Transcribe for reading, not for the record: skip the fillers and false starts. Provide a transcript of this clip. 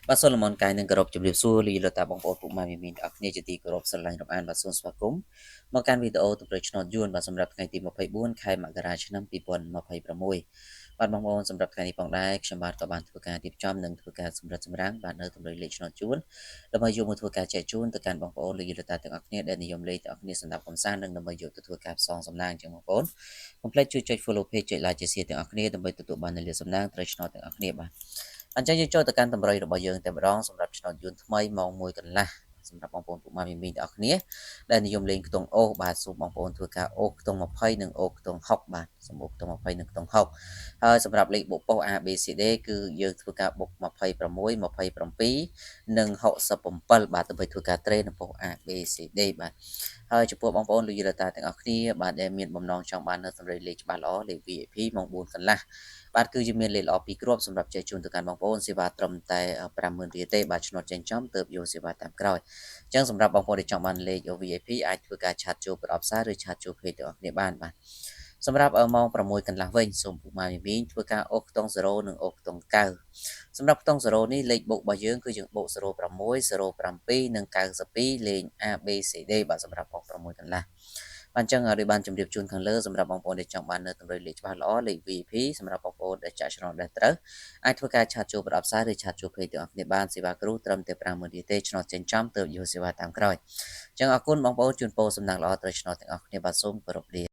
បាទសូឡូមុនកាយនឹងគោរពជម្រាបសួរលីលតាបងប្អូនពុកម៉ែមីងអ្នកគ្នាជាទីគោរពស្រឡាញ់រាប់អានបាទសូមស្វាគមន៍មកកាន់វីដេអូទំរេចឆ្នោតយួនបាទសម្រាប់ថ្ងៃទី24ខែមករាឆ្នាំ2026បាទបងប្អូនសម្រាប់ថ្ងៃនេះផងដែរខ្ញុំបាទក៏បានធ្វើការរៀបចំនិងធ្វើការសម្រិតសម្រាំងបាទនៅទំរេចលេខឆ្នោតយួនដើម្បីយកមកធ្វើការចែកជូនទៅកាន់បងប្អូនលីលតាទាំងអស់គ្នាដែលនិយមលេខទាំងអស់គ្នាសម្រាប់កំសាន្តនិងដើម្បីយកទៅធ្វើការផ្សងសំណាងចឹងបងប្អូនកុំភ្លេចជួយចុច follow page ចុច like ចុច share ទាំងអស់គ្នាដើម្បីទទួលបាននូវលាភសំណាងត្រីឆ្នោតទាំងអស់គ្នាបាទអញ្ចឹងយើងចូលទៅកាន់តម្រុយរបស់យើងតែម្ដងសម្រាប់ឆ្នោតយួនថ្មីម៉ោង1កន្លះសម្រាប់បងប្អូនពុកម៉ែមីមីងទាំងអស់គ្នាដែលនិយមលេងខ្ទង់អូសបាទសូមបងប្អូនធ្វើការអូសខ្ទង់20និងអូសខ្ទង់60បាទសូមអូសខ្ទង់20និងខ្ទង់60ហើយសម្រាប់លេខបុកប៉ុស A B C D គឺយើងធ្វើការបុក26 27និង67បាទដើម្បីធ្វើការត្រេនប៉ុស A B C D បាទហើយចំពោះបងប្អូនលោកយាយតាទាំងអស់គ្នាបាទដែលមានបំណងចង់បាននៅសម្លេងលេខច្បាស់ល្អលេខ VIP ម៉ោង4កន្លះបាទគឺជាមានលេខល្អ2គ្រាប់សម្រាប់ចែកជូនទៅកាន់បងប្អូនសេវាត្រឹមតែ50000រៀលទេបាទឆ្នោតចេញចំទៅយកសេវាតាមក្រោយអញ្ចឹងសម្រាប់បងប្អូនដែលចង់បានលេខ VIP អាចធ្វើការឆាតចូលប្រអប់សារឬឆាតចូល page ទាំងអស់គ្នាបានបាទសម្រាប់ម៉ោង6កន្លះវិញសូមពុកម៉ែមីមីងធ្វើការអូសខ្ទង់0និងអូសខ្ទង់9សម្រាប់ខ្ទង់0នេះលេខបូករបស់យើងគឺយើងបូក06 07និង92លេខ ABCD បាទសម្រាប់ម៉ោង6កន្លះបាទអញ្ចឹងដូចបានជម្រាបជូនខាងលើសម្រាប់បងប្អូនដែលចង់បាននៅតម្រុយលេខច្បាស់ល្អលេខ VIP សម្រាប់បងប្អូនដែលចាក់ឆ្នោតដែលត្រូវអាចធ្វើការឆាតចូលប្រអប់សារឬឆាតចូល page ទាំងអស់គ្នាបានសេវាគ្រូត្រឹមតែ50000រៀលទេឆ្នោតចេញចំទៅយកសេវាតាមក្រោយអញ្ចឹងអរគុណបងប្អូនជូនពរសំណាងល្អត្រូវឆ្នោតទាំងអស់គ្នាបាទសូមគោរពលា